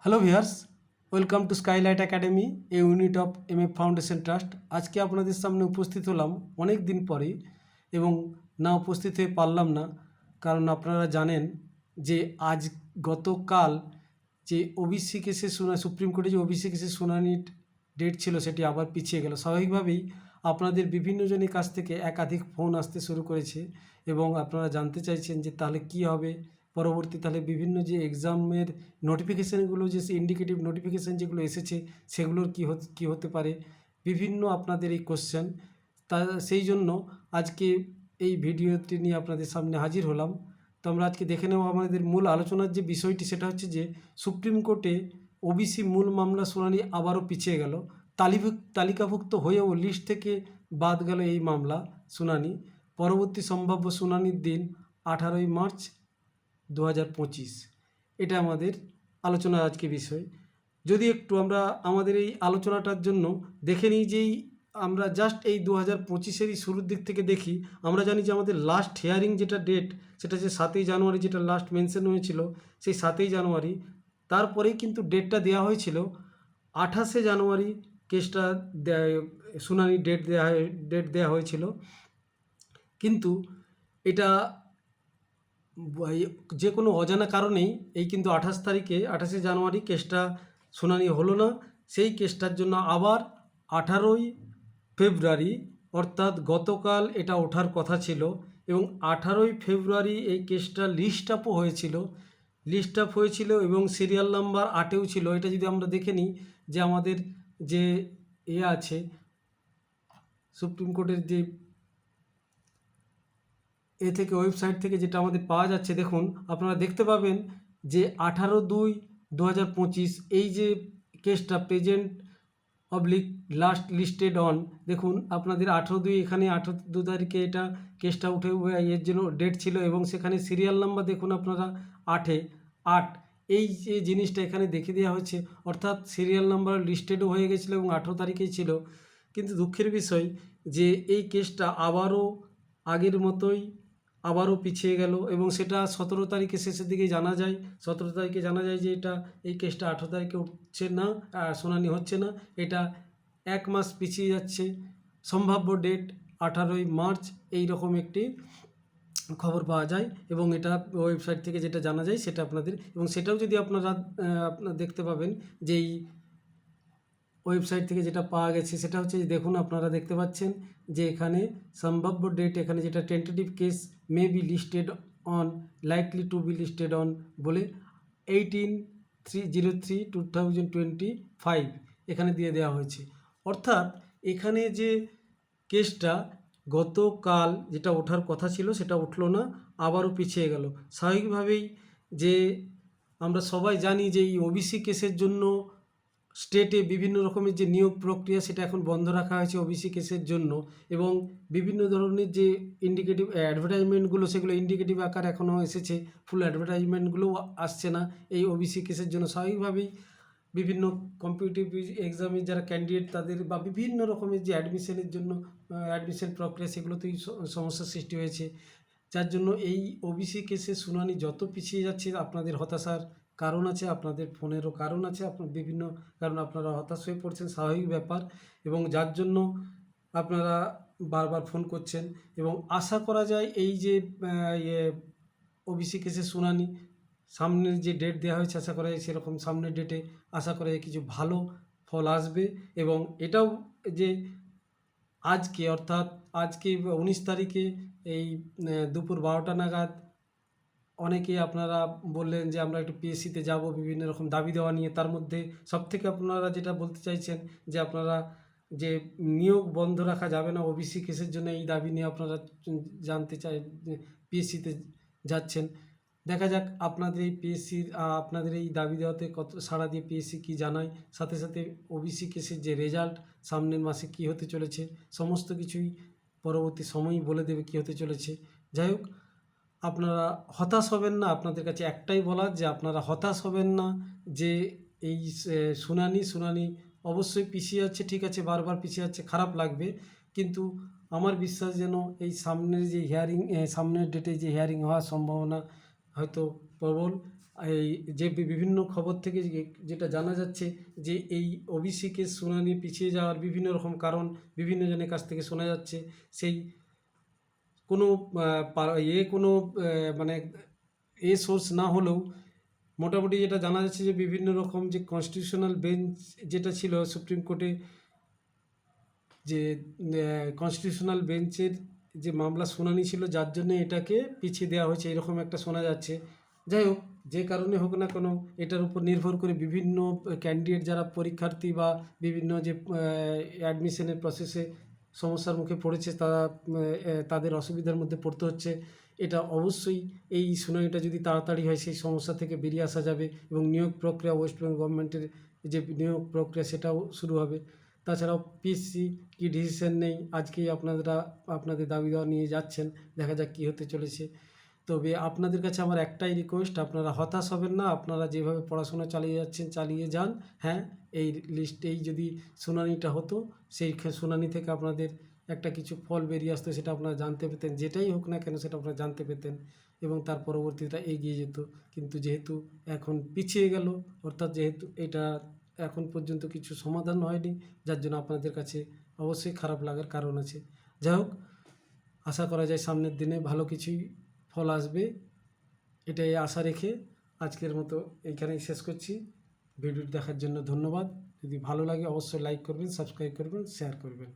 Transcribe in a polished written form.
Hello viewers, welcome to skylight academy, A unit of MF foundation trust. আজকে আপনাদের সামনে উপস্থিত হলাম অনেক দিন পরে, এবং না উপস্থিত হয়ে পারলাম না, কারণ আপনারা জানেন যে আজ গতকাল যে ওবিসি কেসের সুপ্রিম কোর্টে যে ওবিসি কেসের শুনানির ডেট ছিল সেটি আবার পিছিয়ে গেল। স্বাভাবিকভাবেই আপনাদের বিভিন্ন জনের কাছ থেকে একাধিক ফোন আসতে শুরু করেছে এবং আপনারা জানতে চাইছেন যে তাহলে কি হবে পরবর্তী, তাহলে বিভিন্ন যে এক্সামের নোটিফিকেশানগুলো, যে ইন্ডিকেটিভ নোটিফিকেশান যেগুলো এসেছে সেগুলোর কী হতে পারে, বিভিন্ন আপনাদের এই কোশ্চেন। তা সেই জন্য আজকে এই ভিডিওটি নিয়ে আপনাদের সামনে হাজির হলাম। তো আমরা আজকে দেখে নেব আমাদের মূল আলোচনার যে বিষয়টি, সেটা হচ্ছে যে সুপ্রিম কোর্টে ওবিসি মূল মামলা শুনানি আবারও পিছিয়ে গেল। তালিকাভুক্ত হয়েও লিস্ট থেকে বাদ গেল এই মামলা শুনানি। পরবর্তী সম্ভাব্য শুনানির দিন 18ই মার্চ 2025। এটা আমাদের আলোচনার আজকে বিষয়। যদি একটু আমরা আমাদের এই আলোচনাটার জন্য দেখে নিই যেই আমরা জাস্ট এই 2025-এরই শুরুর দিক থেকে দেখি। আমরা জানি যে আমাদের লাস্ট হিয়ারিং যেটা ডেট, সেটা যে 7ই জানুয়ারি, যেটা লাস্ট মেনশন হয়েছিল সেই 7ই জানুয়ারি। তারপরেই কিন্তু ডেটটা দেওয়া হয়েছিল 28শে জানুয়ারি, কেসটা শুনানি ডেট দেওয়া হয়েছিল। কিন্তু এটা যে কোনো অজানা কারণেই এই কিন্তু 28শে জানুয়ারি কেসটা শুনানি হলো না। সেই কেসটার জন্য আবার 18ই ফেব্রুয়ারি, অর্থাৎ গতকাল এটা ওঠার কথা ছিল, এবং 18ই ফেব্রুয়ারি এই কেসটা লিস্ট আপ হয়েছিল এবং সিরিয়াল নাম্বার 8এও ছিল। এটা যদি আমরা দেখে নিই যে আমাদের যে আছে সুপ্রিম কোর্টের যে থেকে ওয়েবসাইট থেকে যেটা আমাদের পাওয়া যাচ্ছে, দেখুন আপনারা দেখতে পাবেন যে 18/2/2025 এই যে কেসটা present oblique last listed on, দেখুন আপনাদের 18/2, এখানে 18 তারিখে এটা কেসটা উঠে এর জন্য ডেট ছিল, এবং সেখানে সিরিয়াল নাম্বার দেখুন আপনারা 8 এই যে জিনিসটা এখানে দেখে দেওয়া হয়েছে, অর্থাৎ সিরিয়াল নাম্বার লিস্টেডও হয়ে গেছিলো এবং 18 তারিখেই ছিল। কিন্তু দুঃখের বিষয় যে এই কেসটা আগের মতোই আবারও পিছিয়ে গেল, এবং সেটা 17 তারিখে শেষের দিকে জানা যায়। 17 তারিখে জানা যায় যে এই কেসটা 18 তারিখে উঠছে না, শুনানি হচ্ছে না, এটা 1 মাস পিছিয়ে যাচ্ছে। সম্ভাব্য ডেট 18ই মার্চ, এই রকম একটি খবর পাওয়া যায়, এবং এটা ওয়েবসাইট থেকে যেটা জানা যায় সেটা আপনাদের, এবং সেটাও যদি আপনারা দেখতে পাবেন যে এই ওয়েবসাইট থেকে যেটা পাওয়া গেছে সেটা হচ্ছে, দেখুন আপনারা দেখতে পাচ্ছেন যে এখানে সম্ভাব্য ডেট, এখানে যেটা tentative case may be listed on, likely to be listed on বলে 18/3/2025 এখানে দিয়ে দেওয়া হয়েছে। অর্থাৎ এখানে যে কেসটা গতকাল যেটা ওঠার কথা ছিল সেটা উঠলো না, আবারও পিছিয়ে গেল। স্বাভাবিকভাবেই যে আমরা সবাই জানি যে এই ওবিসি কেসের জন্য স্টেটে বিভিন্ন রকমের যে নিয়োগ প্রক্রিয়া সেটা এখন বন্ধ রাখা হয়েছে ওবিসি কেসের জন্য, এবং বিভিন্ন ধরনের যে ইন্ডিকেটিভ অ্যাডভার্টাইজমেন্টগুলো, সেগুলো ইন্ডিকেটিভ আকার এখনও এসেছে, ফুল অ্যাডভার্টাইজমেন্টগুলোও আসছে না এই ওবিসি কেসের জন্য। স্বাভাবিকভাবেই বিভিন্ন কম্পিটিটিভ এক্সামের যারা ক্যান্ডিডেট তাদের, বা বিভিন্ন রকমের যে অ্যাডমিশনের জন্য অ্যাডমিশন প্রক্রিয়া, সেগুলোতেই সমস্যার সৃষ্টি হয়েছে। যার জন্য এই ওবিসি কেসের শুনানি যত পিছিয়ে যাচ্ছে, আপনাদের হতাশার কারণ আছে, আপনাদের ফোনেরও কারণ আছে, আপনার বিভিন্ন কারণ আপনারা হতাশ হয়ে পড়ছেন, স্বাভাবিক ব্যাপার, এবং যার জন্য আপনারা বারবার ফোন করছেন। এবং আশা করা যায় এই যে ওবিসি কেসের শুনানি সামনের যে ডেট দেওয়া হয়েছে, আশা করা যায় সেরকম সামনের ডেটে আশা করা যায় কিছু ভালো ফল আসবে। এবং এটাও যে আজকে, অর্থাৎ আজকে 19 তারিখে এই দুপুর 12টা নাগাদ অনেকেই আপনারা বললেন যে আমরা একটু পিএসসিতে যাব বিভিন্ন রকম দাবি দেওয়া নিয়ে। তার মধ্যে সবথেকে আপনারা যেটা বলতে চাইছেন যে আপনারা যে নিয়োগ বন্ধ রাখা যাবে না ওবিসি কেসের জন্য, এই দাবি নিয়ে আপনারা জানতে চাই পিএসসিতে যাচ্ছেন। দেখা যাক আপনাদের এই পিএসসির আপনাদের এই দাবি দেওয়াতে কত সাড়া দিয়ে পিএসসি কী জানায়। সাথে সাথে ওবিসি কেসের যে রেজাল্ট সামনের মাসে কী হতে চলেছে, সমস্ত কিছুই পরবর্তী সময়ই বলে দেবে কী হতে চলেছে। যাই হোক, আপনারা হতাশ হবেন না। আপনাদের কাছে একটাই বলার যে আপনারা হতাশ হবেন না, যে এই শুনানি অবশ্যই পিছিয়ে যাচ্ছে, ঠিক আছে, বারবার পিছিয়ে যাচ্ছে, খারাপ লাগবে, কিন্তু আমার বিশ্বাস যেন এই সামনের যে হিয়ারিং, সামনের ডেটে যে হিয়ারিং হওয়ার সম্ভাবনা হয়তো প্রবল, এই যে বিভিন্ন খবর থেকে যেটা জানা যাচ্ছে যে এই ওবিসি কেস শুনানি পিছিয়ে যাওয়ার বিভিন্ন রকম কারণ বিভিন্ন জনের কাছ থেকে শোনা যাচ্ছে। সেই কোনো কোনো মানে সোর্স না হলেও মোটামুটি যেটা জানা যাচ্ছে যে বিভিন্ন রকম যে কনস্টিটিউশনাল বেঞ্চ যেটা ছিল সুপ্রিম কোর্টে, যে কনস্টিটিউশনাল বেঞ্চের যে মামলা শুনানি ছিল যার জন্য এটাকে পিছিয়ে দেওয়া হয়েছে এরকম একটা শোনা যাচ্ছে। যাই হোক, যে কারণে হোক না কেন এটার উপর নির্ভর করে বিভিন্ন ক্যান্ডিডেট যারা পরীক্ষার্থী বা বিভিন্ন যে অ্যাডমিশনের প্রসেসে সমস্যার মুখে পড়েছে তারা তাদের অসুবিধার মধ্যে পড়তে হচ্ছে। এটা অবশ্যই এই শুনানিটা যদি তাড়াতাড়ি হয় সেই সমস্যা থেকে বেরিয়ে আসা যাবে এবং নিয়োগ প্রক্রিয়া ওয়েস্ট বেঙ্গল গভর্নমেন্টের যে নিয়োগ প্রক্রিয়া সেটাও শুরু হবে। তাছাড়াও পিএসসি কি ডিসিশন নেই, আজকেই আপনাদের দাবি দেওয়া নিয়ে যাচ্ছেন, দেখা যাক কী হতে চলেছে। তবে আপনাদের কাছে আমার একটাই রিকোয়েস্ট, আপনারা হতাশ হবেন না, আপনারা যেভাবে পড়াশোনা চালিয়ে যাচ্ছেন চালিয়ে যান। হ্যাঁ, এই যদি শুনানিটা হতো, সেই শুনানি থেকে আপনাদের একটা কিছু ফল বেরিয়ে আসতো, সেটা আপনারা জানতে পেতেন, যেটাই হোক না কেন সেটা আপনারা জানতে পেতেন এবং তার পরবর্তীটা এগিয়ে যেত। কিন্তু যেহেতু এখন পিছিয়ে গেল, অর্থাৎ যেহেতু এটা এখন পর্যন্ত কিছু সমাধান হয়নি, যার জন্য আপনাদের কাছে অবশ্যই খারাপ লাগার কারণ আছে। যাই হোক, আশা করা যায় সামনের দিনে ভালো কিছুই ফল আসবে, এটাই আশা রেখে আজকের মতো এইখানেই শেষ করছি। ভিডিওটি দেখার জন্য ধন্যবাদ। যদি ভালো লাগে অবশ্যই লাইক করবেন, সাবস্ক্রাইব করবেন, শেয়ার করবেন।